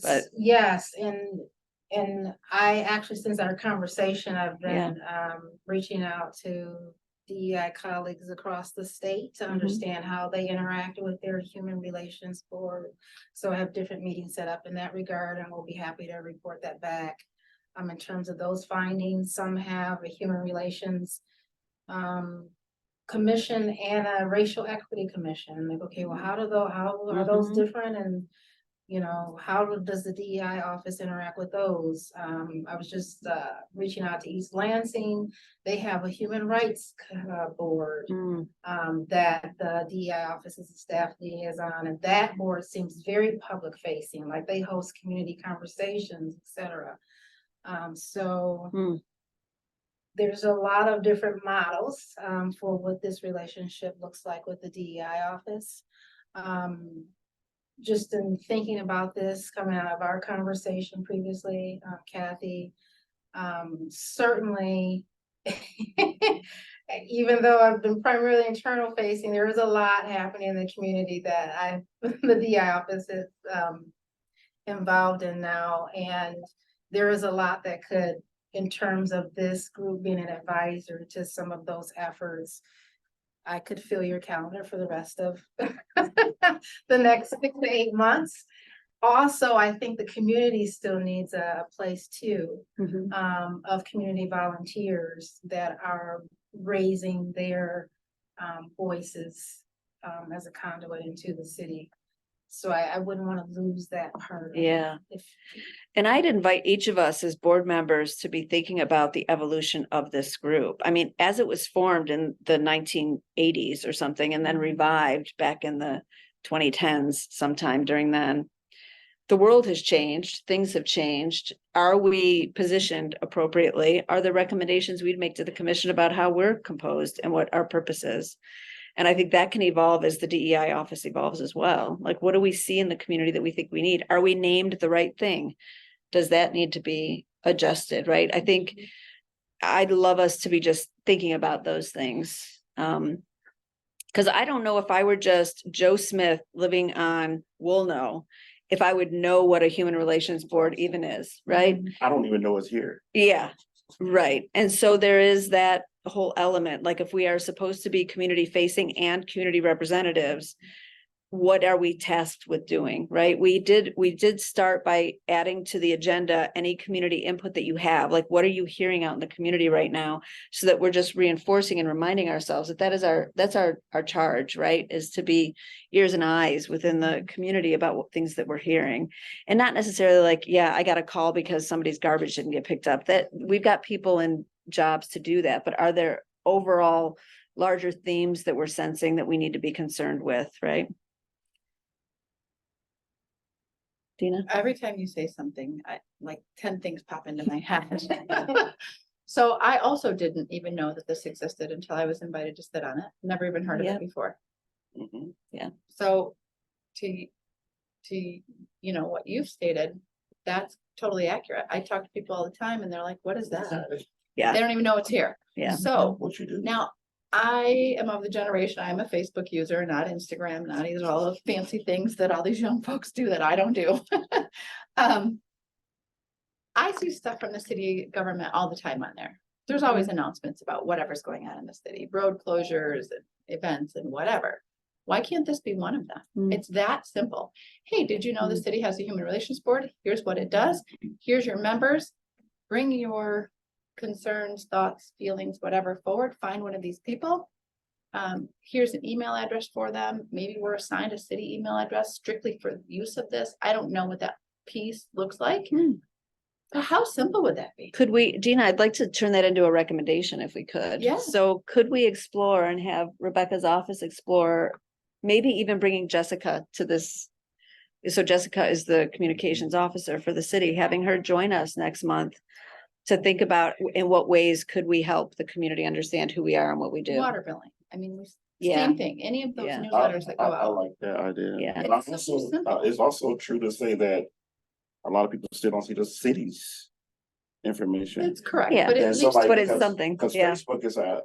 But- Yes, and I actually, since our conversation, I've Yeah. been reaching out to DEI colleagues across the state to understand how they interact with their human relations board. So I have different meetings set up in that regard, and we'll be happy to report that back. In terms of those findings, some have a human relations commission and a racial equity commission. Like, okay, well, how are those Mhm. different? And how does the DEI office interact with those? I was just reaching out to East Lansing. They have a human rights board Mm, that the DEI office is a staff liaison, and that board seems very public facing, like they host community conversations, etc. So Hmm. there's a lot of different models for what this relationship looks like with the DEI office. Just in thinking about this, coming out of our conversation previously, Kathy, certainly, even though I've been primarily internal facing, there is a lot happening in the community that the DI office is involved in now. And there is a lot that could, in terms of this group being an advisor to some of those efforts, I could fill your calendar for the rest of the next 6 to 8 months. Also, I think the community still needs a place too, mhm. of community volunteers that are raising their voices as a conduit into the city. So I wouldn't want to lose that part. Yeah. If, And I'd invite each of us as board members to be thinking about the evolution of this group. I mean, as it was formed in the 1980s or something, and then revived back in the 2010s sometime during then. The world has changed, things have changed. Are we positioned appropriately? Are there recommendations we'd make to the commission about how we're composed and what our purpose is? And I think that can evolve as the DEI office evolves as well. Like, what do we see in the community that we think we need? Are we named the right thing? Does that need to be adjusted, right? I think I'd love us to be just thinking about those things. Because I don't know if I were just Joe Smith living on Woolno, if I would know what a human relations board even is, right? I don't even know it's here. Yeah, right. And so there is that whole element, like if we are supposed to be community facing and community representatives, what are we tasked with doing, right? We did start by adding to the agenda any community input that you have, like what are you hearing out in the community right now? So that we're just reinforcing and reminding ourselves that that's our charge, right? Is to be ears and eyes within the community about what things that we're hearing. And not necessarily like, yeah, I got a call because somebody's garbage didn't get picked up. That we've got people in jobs to do that, but are there overall larger themes that we're sensing that we need to be concerned with, right? Dina? Every time you say something, like 10 things pop into my head. So I also didn't even know that this existed until I was invited to sit on it. Never even heard of Yep. it before. Mhm. So to what you've stated, that's totally accurate. I talk to people all the time and they're like, what is that? Yeah. They don't even know it's here. Yeah. So What you do? now, I am of the generation, I'm a Facebook user, not Instagram, not either all the fancy things that all these young folks do that I don't do. I see stuff from the city government all the time on there. There's always announcements about whatever's going on in the city, road closures and events and whatever. Why can't this be one of them? Mm. It's that simple. Hey, did you know the city has a human relations board? Here's what it does. Here's your members. Bring your concerns, thoughts, feelings, whatever forward, find one of these people. Here's an email address for them. Maybe we're assigned a city email address strictly for use of this. I don't know what that piece looks like. But how simple would that be? Could we, Gina, I'd like to turn that into a recommendation if we could. Yeah. So could we explore and have Rebecca's office explore, maybe even bringing Jessica to this? So Jessica is the communications officer for the city, having her join us next month to think about in what ways could we help the community understand who we are and what we do. Water billing. I mean, Yeah. same thing, any of those Yeah. newsletters that go I out. like that idea. Yeah. And I It's so also, simple. it's also true to say that a lot of people still don't see the city's information. It's correct, Yeah. but at And so least like, But it's because- something, Cause yeah. Facebook is a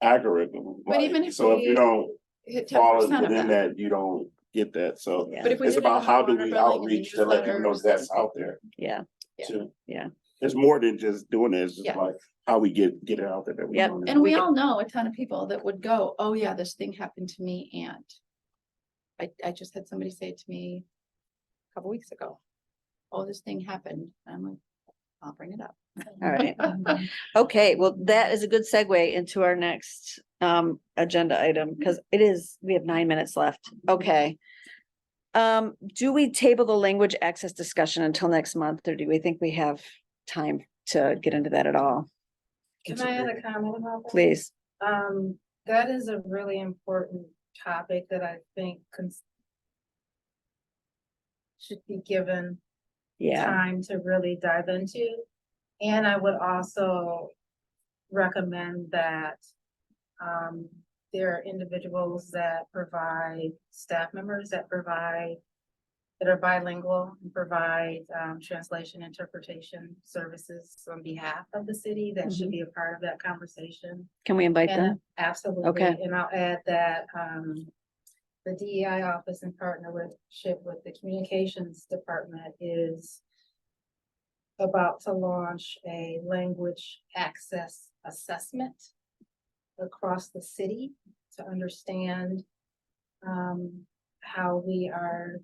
algorithm. But even like, if so if we you don't hit fall 10% of within that. that, you don't get that. So Yeah. But if we it's did it about in how the do water we billing and the outreach to let them know newsletters that's and- out there Yeah, Yeah. too. Yeah. It's more than just doing it. It's just Yeah. like how we get it out there. That we Yep. doing it. And we We could- all know a ton of people that would go, oh yeah, this thing happened to me and. I just had somebody say to me a couple weeks ago, oh, this thing happened. I'm like, I'll bring it up. all right. Okay, well, that is a good segue into our next agenda item, because we have 9 minutes left. Okay. Do we table the language access discussion until next month, or do we think we have time to get into that at all? Can I add a comment about that? Please. That is a really important topic that I think should be given Yeah, time to really dive into. And I would also recommend that there are individuals that provide, staff members that are bilingual and provide translation interpretation services on behalf of the city that should be a part of that conversation. can we invite And them? absolutely, Okay. and I'll add that the DEI office in partnership with the communications department is about to launch a language access assessment across the city to understand how we are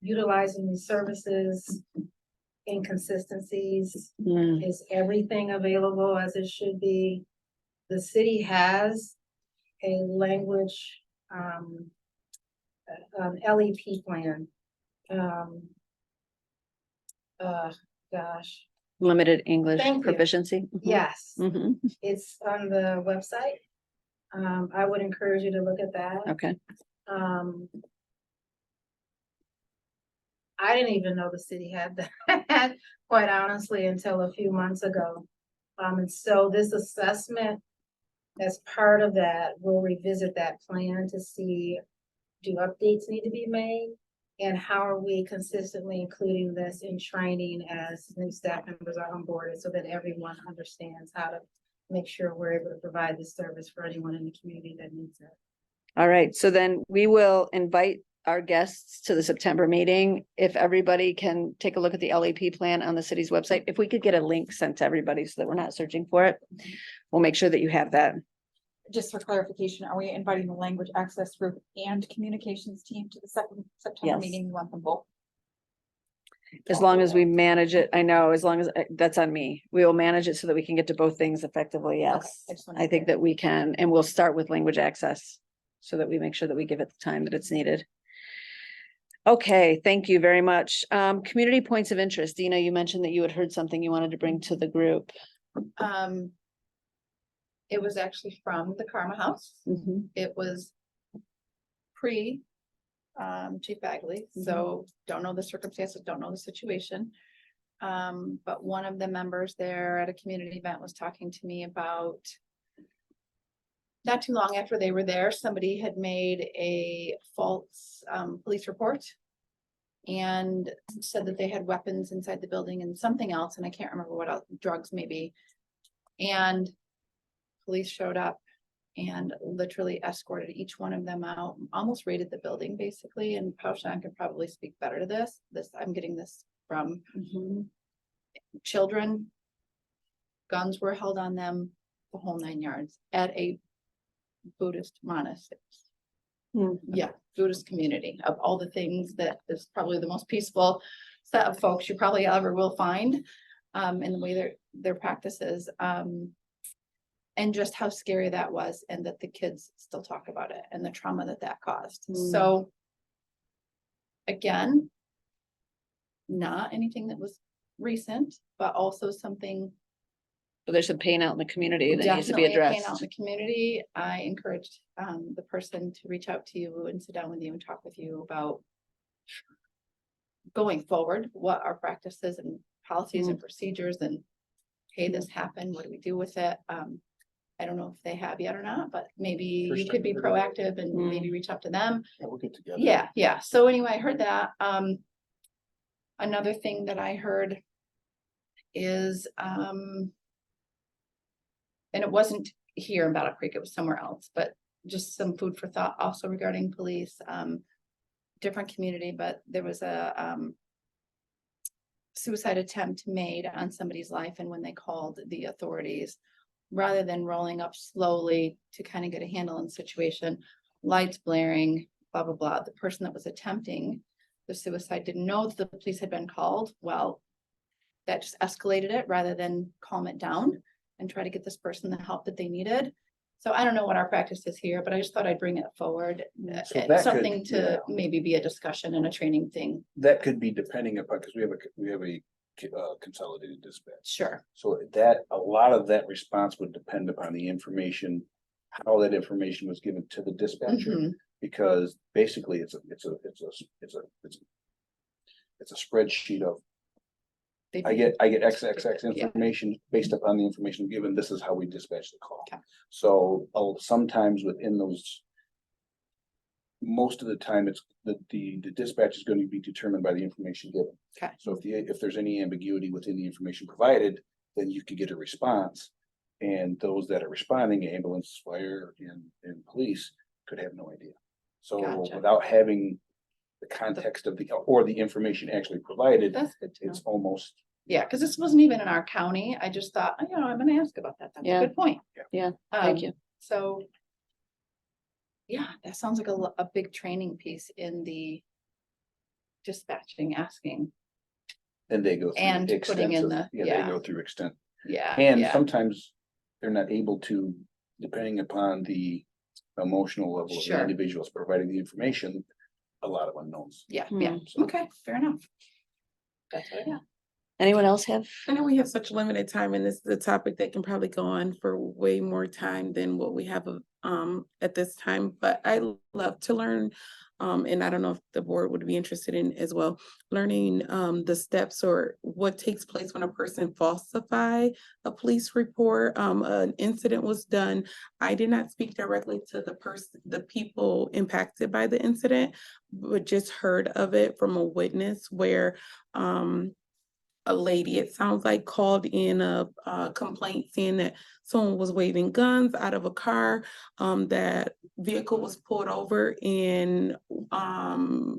utilizing these services, inconsistencies. Mm, Is everything available as it should be? The city has a language LEP plan. Gosh, Limited English Thank you. proficiency? Mhm. yes, Mhm. it's on the website. I would encourage you to look at that. Okay, I didn't even know the city had that, quite honestly, until a few months ago. And so this assessment, as part of that, we'll revisit that plan to see, do updates need to be made? And how are we consistently including this in training as new staff members are onboarded so that everyone understands how to make sure we're able to provide this service for anyone in the community that needs it. all right, so then we will invite our guests to the September meeting. If everybody can take a look at the LAP plan on the city's website, if we could get a link sent to everybody so that we're not searching for it, we'll make sure that you have that. Just for clarification, are we inviting the language access group and communications team to the second September Yes. meeting? We want them both. As long as we manage it, I know, as long as, that's on me, we will manage it so that we can get to both things effectively, yes. I just wanted I to think clear. that we can, and we'll start with language access so that we make sure that we give it the time that it's needed. Okay, thank you very much. Community points of interest. Dina, you mentioned that you had heard something you wanted to bring to the group. It was actually from the Karma House. Mhm. It was pre Chief Bagley, so don't know the circumstances, don't know the situation. But one of the members there at a community event was talking to me about not too long after they were there, somebody had made a false police report and said that they had weapons inside the building and something else, and I can't remember what else, drugs maybe. And police showed up and literally escorted each one of them out, almost raided the building basically, and Paushan could probably speak better to this. I'm getting this from children. Guns were held on them, the whole 9 yards, at a Buddhist monastery. Hmm. Yeah, Buddhist community. Of all the things, that is probably the most peaceful set of folks you probably ever will find in the way their practices. and just how scary that was, and that the kids still talk about it and the trauma that that caused. Mm. So again, not anything that was recent, but also something But there's some pain out in the community that needs to be definitely a pain out addressed. in the community. I encouraged the person to reach out to you and sit down with you and talk with you about going forward, what our practices and policies and procedures, and hey, this happened, what do we do with it? I don't know if they have yet or not, but maybe First you could be time. proactive and Mm. maybe reach out to them. Yeah, we'll get together. Yeah, yeah. So anyway, I heard that. Another thing that I heard is, and it wasn't here in Battle Creek, it was somewhere else, but just some food for thought also regarding police, different community, but there was a, suicide attempt made on somebody's life, and when they called the authorities, rather than rolling up slowly to kind of get a handle on the situation, lights blaring, blah, blah, blah, the person that was attempting the suicide didn't know that the police had been called. Well, that just escalated it rather than calm it down and try to get this person the help that they needed. So I don't know what our practice is here, but I just thought I'd bring it forward. So that It's could- something to maybe be a discussion and a training thing. That could be depending upon, because we have a consolidated dispatch. Sure. So that, a lot of that response would depend upon the information, how that information was given to the dispatcher. Mhm. Because basically it's a spreadsheet of, They- I get XXX Yeah. information based upon the information given, this is how we dispatch the call. Okay. So, sometimes within those. Most of the time, it's the dispatch is going to be determined by the information given. Okay. So if there's any ambiguity within the information provided, then you could get a response. And those that are responding, ambulance, fire, and police, could have no idea. So Gotcha. without having the context of or the information actually provided, That's good to know. it's almost. Yeah, because this wasn't even in our county. I just thought, you know, I'm gonna ask about that. That's a Yeah. good point. Yeah, thank Um, you. So. Yeah, that sounds like a big training piece in the dispatching, asking. And they go through And putting in extensive, the- yeah, yeah. they go through extent. Yeah. And yeah. sometimes they're not able to, depending upon the emotional level of the Sure. individuals providing the information, a lot of unknowns. Yeah, yeah. So- Okay, fair enough. That's what I got. Anyone else have? I know we have such limited time, and this is a topic that can probably go on for way more time than what we have at this time, but I love to learn. And I don't know if the board would be interested in as well, learning the steps or what takes place when a person falsify a police report. An incident was done. I did not speak directly to the people impacted by the incident, but just heard of it from a witness where a lady, it sounds like, called in a complaint saying that someone was waving guns out of a car. That vehicle was pulled over in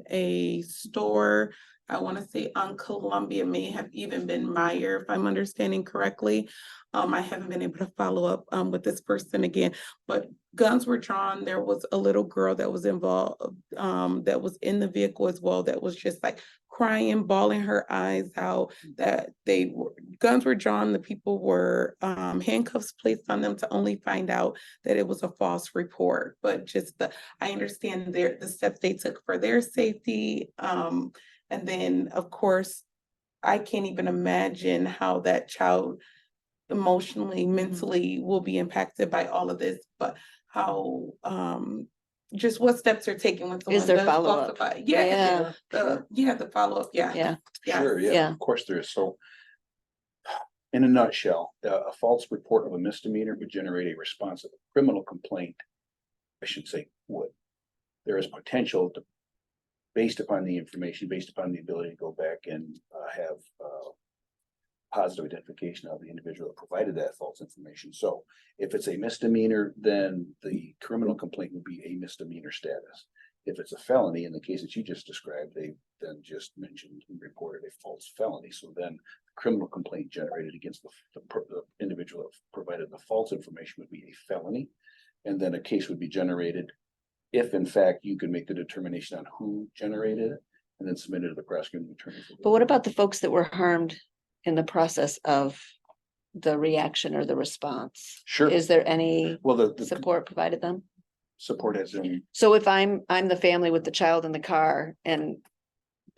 a store. I want to say on Columbia, may have even been Meyer, if I'm understanding correctly. I haven't been able to follow up with this person again, but guns were drawn. There was a little girl that was involved, that was in the vehicle as well, that was just like crying, bawling her eyes out, that guns were drawn, the people were handcuffs placed on them to only find out that it was a false report. But just I understand the steps they took for their safety. And then, of course, I can't even imagine how that child emotionally, mentally will be impacted by all of this, but how just what steps are taken when someone Is there does follow-up? falsify. Yeah. The follow-up, yeah. Yeah, Sure, Yeah. yeah, of course there is. So in a nutshell, a false report of a misdemeanor would generate a response of a criminal complaint. I should say would. There is potential to, based upon the information, based upon the ability to go back and have positive identification of the individual that provided that false information. So if it's a misdemeanor, then the criminal complaint would be a misdemeanor status. If it's a felony, in the case that you just described, they then just mentioned and reported a false felony. So then the criminal complaint generated against the individual that provided the false information would be a felony. And then a case would be generated if in fact you can make the determination on who generated it and then submit it to the prosecuting attorney. but what about the folks that were harmed in the process of the reaction or the response? Sure. Is there any Well, the support provided them? support has been, So if I'm the family with the child in the car and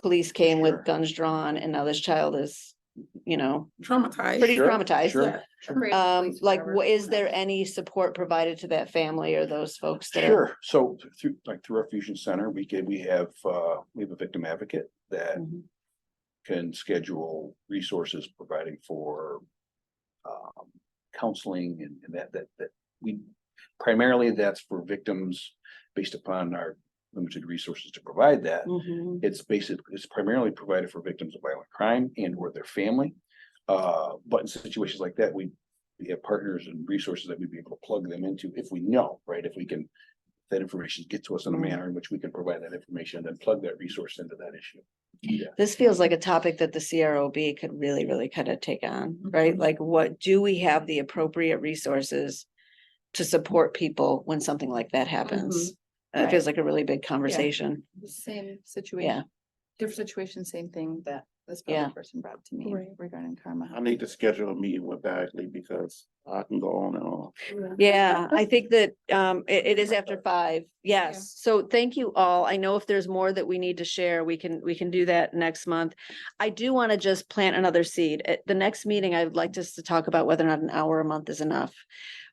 police came Sure. with guns drawn and now this child is, you know, Traumatized. pretty Sure, traumatized. sure. Afraid of police Like, forever. is there any support provided to that family or those folks that are? Sure, so through our Fusion Center, we have a victim advocate that Mhm. can schedule resources providing for counseling and that we primarily that's for victims based upon our limited resources to provide that. Mhm. It's primarily provided for victims of violent crime and or their family. But in situations like that, we have partners and resources that we'd be able to plug them into if we know, right? If we can, that information get to us in a Mhm. manner in which we can provide that information and then plug that resource into that issue. Yeah. This feels like a topic that the CROB could really, really kind of take on, right? Like, what, do we have the appropriate resources to support people when something like that happens? It feels like a really big conversation. The same situation, different situation, same thing that this Yeah. other person brought to me Right. regarding karma. I need to schedule a meeting with Bagley because I can go on and on. Yeah, I think that it is after 5. Yes. So thank you all. I know if there's more that we need to share, we can do that next month. I do want to just plant another seed. At the next meeting, I would like us to talk about whether or not an hour a month is enough.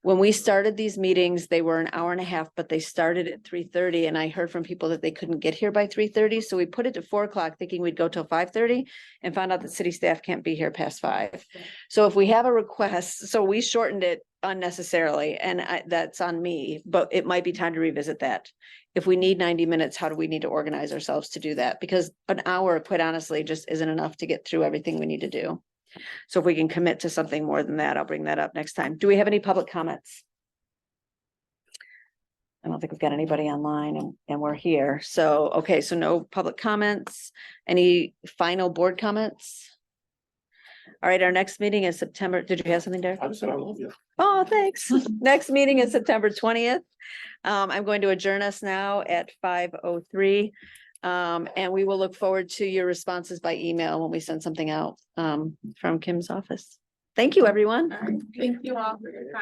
When we started these meetings, they were an hour and a half, but they started at 3:30, and I heard from people that they couldn't get here by 3:30. So we put it to 4 o'clock thinking we'd go till 5:30 and found out that city staff can't be here past 5. So if we have a request, so we shortened it unnecessarily, and that's on me, but it might be time to revisit that. If we need 90 minutes, how do we need to organize ourselves to do that? Because an hour, quite honestly, just isn't enough to get through everything we need to do. So if we can commit to something more than that, I'll bring that up next time. Do we have any public comments? I don't think we've got anybody online and we're here. So, okay, so no public comments. Any final board comments? All right, our next meeting is September. Did you have something, Derek? I just said I love you. Oh, thanks. Next meeting is September 20th. I'm going to adjourn us now at 5:03. And we will look forward to your responses by email when we send something out from Kim's office. Thank you, everyone. Thank you all for your time.